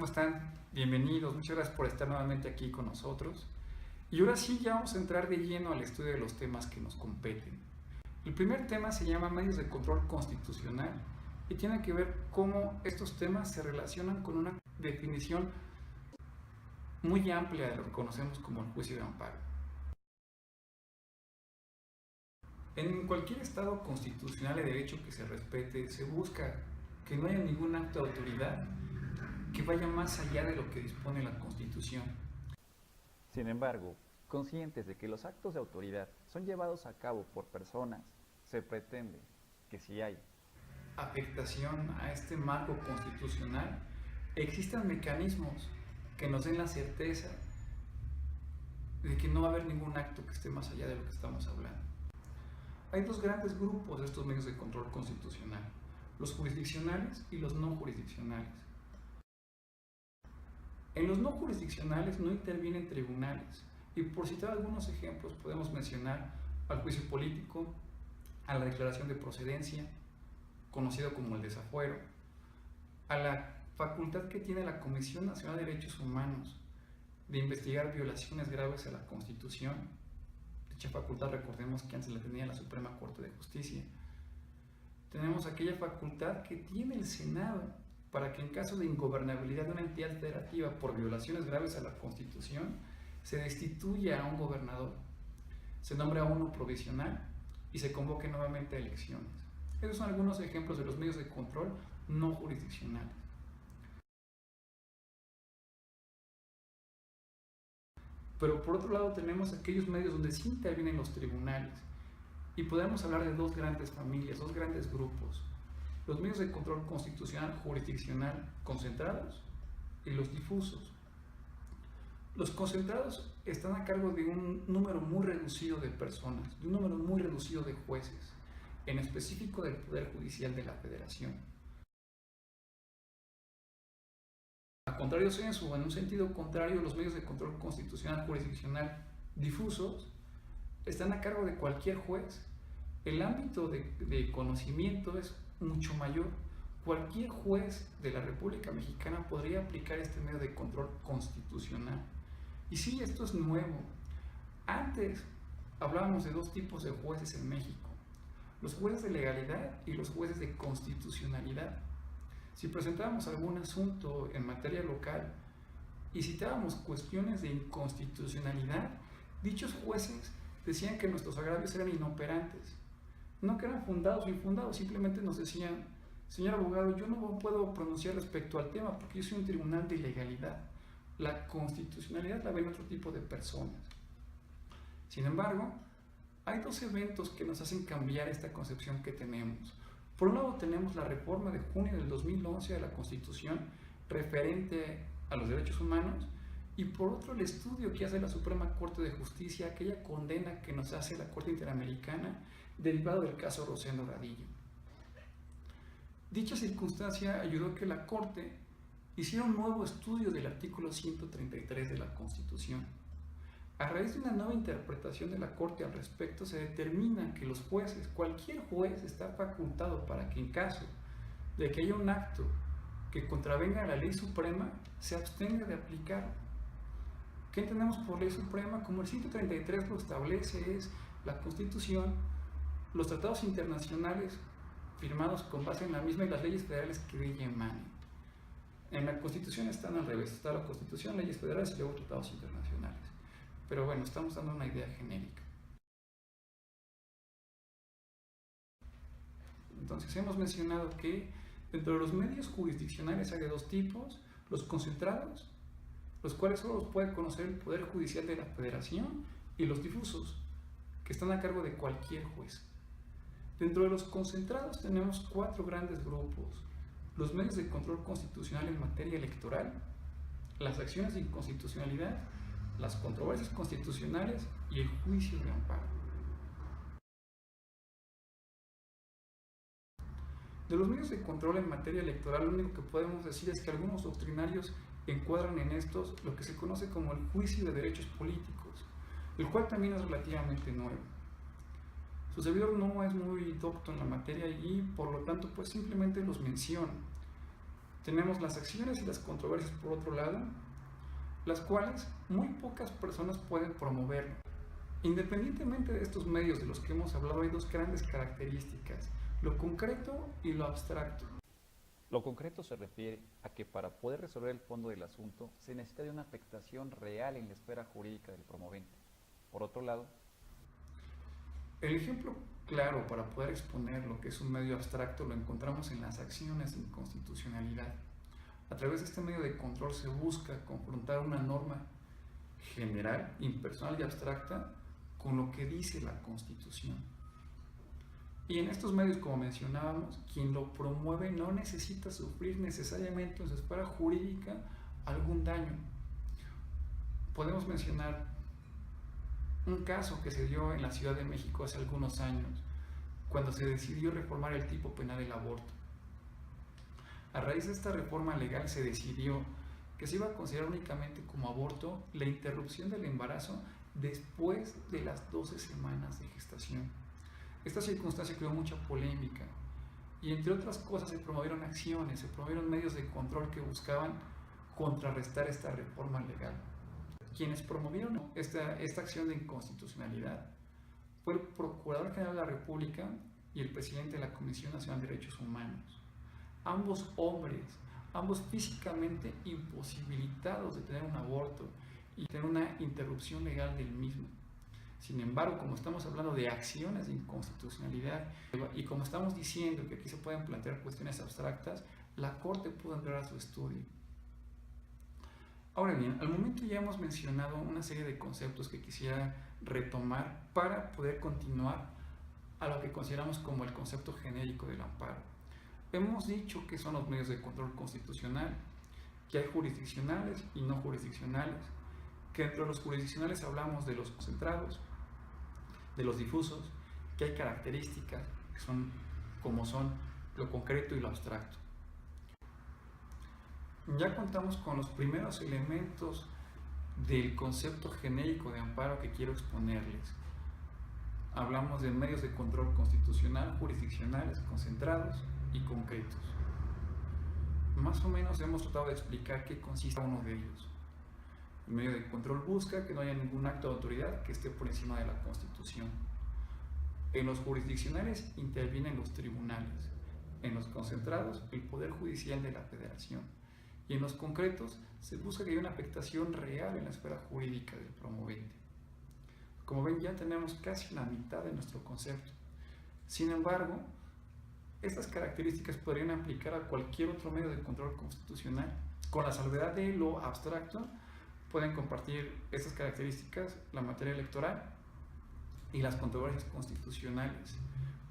¿Cómo están? Bienvenidos, muchas gracias por estar nuevamente aquí con nosotros. Y ahora sí, ya vamos a entrar de lleno al estudio de los temas que nos competen. El primer tema se llama medios de control constitucional y tiene que ver cómo estos temas se relacionan con una definición muy amplia de lo que conocemos como el juicio de amparo. En cualquier estado constitucional de derecho que se respete, se busca que no haya ningún acto de autoridad que vaya más allá de lo que dispone la Constitución. Sin embargo, conscientes de que los actos de autoridad son llevados a cabo por personas, se pretende que si hay afectación a este marco constitucional, existan mecanismos que nos den la certeza de que no va a haber ningún acto que esté más allá de lo que estamos hablando. Hay dos grandes grupos de estos medios de control constitucional, los jurisdiccionales y los no jurisdiccionales. En los no jurisdiccionales no intervienen tribunales, y por citar algunos ejemplos podemos mencionar al juicio político, a la declaración de procedencia, conocido como el desafuero, a la facultad que tiene la Comisión Nacional de Derechos Humanos de investigar violaciones graves a la Constitución. Dicha facultad, recordemos que antes la tenía la Suprema Corte de Justicia. Tenemos aquella facultad que tiene el Senado para que en caso de ingobernabilidad de una entidad federativa por violaciones graves a la Constitución, se destituya a un gobernador, se nombre a uno provisional y se convoque nuevamente a elecciones. Esos son algunos ejemplos de los medios de control no jurisdiccionales. Pero por otro lado tenemos aquellos medios donde sí intervienen los tribunales, y podemos hablar de dos grandes familias, dos grandes grupos: los medios de control constitucional jurisdiccional concentrados y los difusos. Los concentrados están a cargo de un número muy reducido de personas, de un número muy reducido de jueces, en específico del Poder Judicial de la Federación. A contrario, en un sentido contrario, los medios de control constitucional jurisdiccional difusos están a cargo de cualquier juez. El ámbito de conocimiento es mucho mayor. Cualquier juez de la República Mexicana podría aplicar este medio de control constitucional. Y sí, esto es nuevo. Antes hablábamos de dos tipos de jueces en México: los jueces de legalidad y los jueces de constitucionalidad. Si presentábamos algún asunto en materia local y citábamos cuestiones de inconstitucionalidad, dichos jueces decían que nuestros agravios eran inoperantes, no que eran fundados o infundados, simplemente nos decían: señor abogado, yo no puedo pronunciar respecto al tema porque yo soy un tribunal de legalidad. La constitucionalidad la ven otro tipo de personas. Sin embargo, hay dos eventos que nos hacen cambiar esta concepción que tenemos. Por un lado tenemos la reforma de junio del 2011 de la Constitución referente a los derechos humanos, y por otro el estudio que hace la Suprema Corte de Justicia, aquella condena que nos hace la Corte Interamericana derivado del caso Rosendo Radillo. Dicha circunstancia ayudó a que la Corte hiciera un nuevo estudio del artículo 133 de la Constitución. A raíz de una nueva interpretación de la Corte al respecto, se determina que los jueces, cualquier juez, está facultado para que en caso de que haya un acto que contravenga a la ley suprema, se abstenga de aplicarlo. ¿Qué entendemos por ley suprema? Como el 133 lo establece, es la Constitución, los tratados internacionales firmados con base en la misma y las leyes federales que de ella emanen. En la Constitución están al revés: está la Constitución, leyes federales y luego tratados internacionales. Pero bueno, estamos dando una idea genérica. Entonces hemos mencionado que dentro de los medios jurisdiccionales hay de dos tipos: los concentrados, los cuales solo los puede conocer el Poder Judicial de la Federación, y los difusos, que están a cargo de cualquier juez. Dentro de los concentrados tenemos cuatro grandes grupos: los medios de control constitucional en materia electoral, las acciones de inconstitucionalidad, las controversias constitucionales y el juicio de amparo. De los medios de control en materia electoral, lo único que podemos decir es que algunos doctrinarios encuadran en estos lo que se conoce como el juicio de derechos políticos, el cual también es relativamente nuevo. Su servidor no es muy docto en la materia y por lo tanto pues simplemente los menciona. Tenemos las acciones y las controversias por otro lado, las cuales muy pocas personas pueden promover. Independientemente de estos medios de los que hemos hablado, hay dos grandes características: lo concreto y lo abstracto. Lo concreto se refiere a que para poder resolver el fondo del asunto se necesita de una afectación real en la esfera jurídica del promovente. Por otro lado, el ejemplo claro para poder exponer lo que es un medio abstracto lo encontramos en las acciones de inconstitucionalidad. A través de este medio de control se busca confrontar una norma general, impersonal y abstracta con lo que dice la Constitución. Y en estos medios, como mencionábamos, quien lo promueve no necesita sufrir necesariamente en su esfera jurídica algún daño. Podemos mencionar un caso que se dio en la Ciudad de México hace algunos años, cuando se decidió reformar el tipo penal del aborto. A raíz de esta reforma legal se decidió que se iba a considerar únicamente como aborto la interrupción del embarazo después de las 12 semanas de gestación. Esta circunstancia creó mucha polémica y, entre otras cosas, se promovieron acciones, se promovieron medios de control que buscaban contrarrestar esta reforma legal. Quienes promovieron esta acción de inconstitucionalidad fue el Procurador General de la República y el presidente de la Comisión Nacional de Derechos Humanos. Ambos hombres, ambos físicamente imposibilitados de tener un aborto y tener una interrupción legal del mismo. Sin embargo, como estamos hablando de acciones de inconstitucionalidad y como estamos diciendo que aquí se pueden plantear cuestiones abstractas, la Corte pudo entrar a su estudio. Ahora bien, al momento ya hemos mencionado una serie de conceptos que quisiera retomar para poder continuar a lo que consideramos como el concepto genérico del amparo. Hemos dicho que son los medios de control constitucional, que hay jurisdiccionales y no jurisdiccionales, que entre los jurisdiccionales hablamos de los concentrados, de los difusos, que hay características que son como son lo concreto y lo abstracto. Ya contamos con los primeros elementos del concepto genérico de amparo que quiero exponerles. Hablamos de medios de control constitucional, jurisdiccionales, concentrados y concretos. Más o menos hemos tratado de explicar qué consiste uno de ellos. El medio de control busca que no haya ningún acto de autoridad que esté por encima de la Constitución. En los jurisdiccionales intervienen los tribunales. En los concentrados, el Poder Judicial de la Federación. Y en los concretos, se busca que haya una afectación real en la esfera jurídica del promovente. Como ven, ya tenemos casi la mitad de nuestro concepto. Sin embargo, estas características podrían aplicar a cualquier otro medio de control constitucional. Con la salvedad de lo abstracto, pueden compartir estas características la materia electoral y las controversias constitucionales.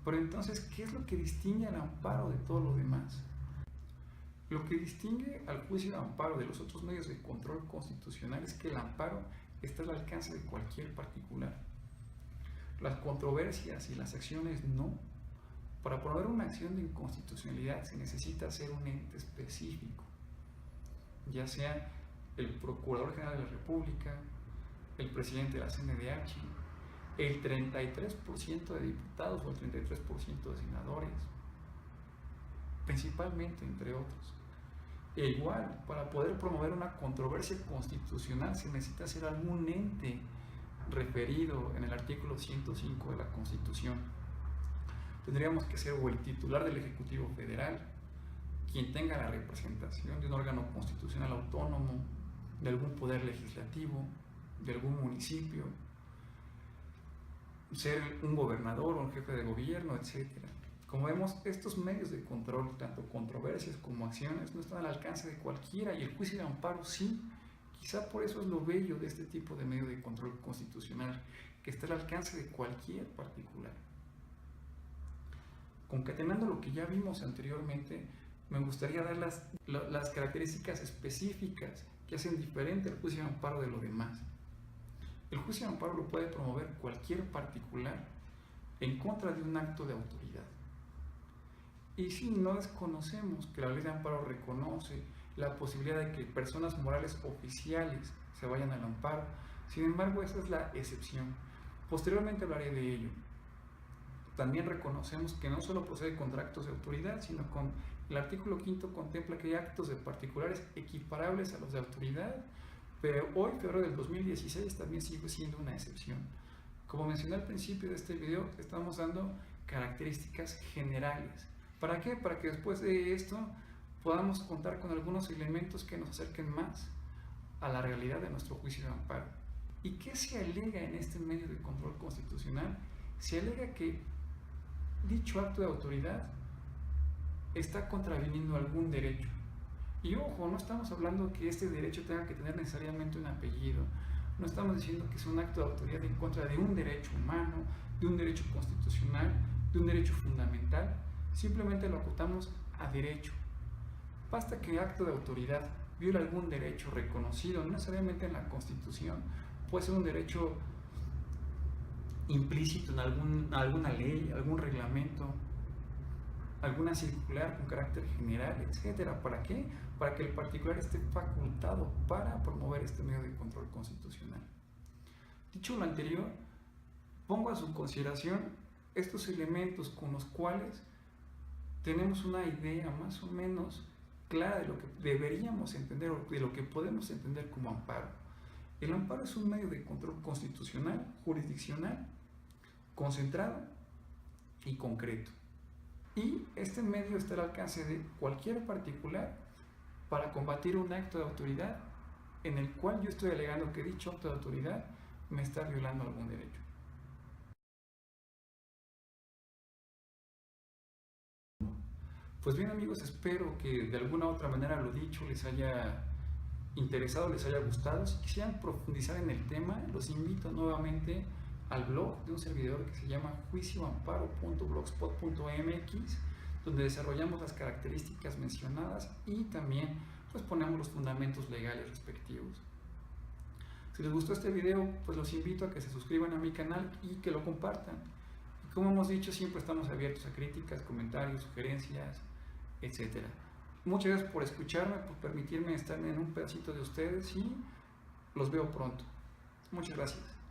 Pero entonces, ¿qué es lo que distingue al amparo de todo lo demás? Lo que distingue al juicio de amparo de los otros medios de control constitucional es que el amparo está al alcance de cualquier particular. Las controversias y las acciones no. Para promover una acción de inconstitucionalidad se necesita ser un ente específico, ya sea el Procurador General de la República, el presidente de la CNDH, el 33% de diputados o el 33% de senadores, principalmente, entre otros. E igual, para poder promover una controversia constitucional se necesita ser algún ente referido en el artículo 105 de la Constitución. Tendríamos que ser o el titular del Ejecutivo Federal, quien tenga la representación de un órgano constitucional autónomo, de algún poder legislativo, de algún municipio, ser un gobernador o un jefe de gobierno, etc. Como vemos, estos medios de control, tanto controversias como acciones, no están al alcance de cualquiera, y el juicio de amparo sí. Quizá por eso es lo bello de este tipo de medio de control constitucional, que está al alcance de cualquier particular. Concatenando lo que ya vimos anteriormente, me gustaría dar las características específicas que hacen diferente el juicio de amparo de lo demás. El juicio de amparo lo puede promover cualquier particular en contra de un acto de autoridad. Y si no desconocemos que la ley de amparo reconoce la posibilidad de que personas morales oficiales se vayan al amparo, sin embargo, esa es la excepción. Posteriormente hablaré de ello. También reconocemos que no solo procede contra actos de autoridad, sino con El artículo 5 contempla que hay actos de particulares equiparables a los de autoridad, pero hoy, febrero del 2016, también sigue siendo una excepción. Como mencioné al principio de este video, estamos dando características generales. ¿Para qué? Para que después de esto podamos contar con algunos elementos que nos acerquen más a la realidad de nuestro juicio de amparo. ¿Y qué se alega en este medio de control constitucional? Se alega que dicho acto de autoridad está contraviniendo algún derecho. Y ojo, no estamos hablando que este derecho tenga que tener necesariamente un apellido. No estamos diciendo que es un acto de autoridad en contra de un derecho humano, de un derecho constitucional, de un derecho fundamental. Simplemente lo acotamos a derecho. Basta que el acto de autoridad viola algún derecho reconocido, no necesariamente en la Constitución, puede ser un derecho implícito en alguna ley, algún reglamento, alguna circular con carácter general, etcétera. ¿Para qué? Para que el particular esté facultado para promover este medio de control constitucional. Dicho lo anterior, pongo a su consideración estos elementos con los cuales tenemos una idea más o menos clara de lo que deberíamos entender o de lo que podemos entender como amparo. El amparo es un medio de control constitucional, jurisdiccional, concentrado y concreto. Y este medio está al alcance de cualquier particular para combatir un acto de autoridad en el cual yo estoy alegando que dicho acto de autoridad me está violando algún derecho. Pues bien, amigos, espero que de alguna u otra manera lo dicho les haya interesado, les haya gustado. Si quisieran profundizar en el tema, los invito nuevamente al blog de un servidor que se llama juicioamparo.blogspot.mx, donde desarrollamos las características mencionadas y también pues ponemos los fundamentos legales respectivos. Si les gustó este video, pues los invito a que se suscriban a mi canal y que lo compartan. Y como hemos dicho, siempre estamos abiertos a críticas, comentarios, sugerencias, etc. Muchas gracias por escucharme, por permitirme estar en un pedacito de ustedes y los veo pronto. Muchas gracias.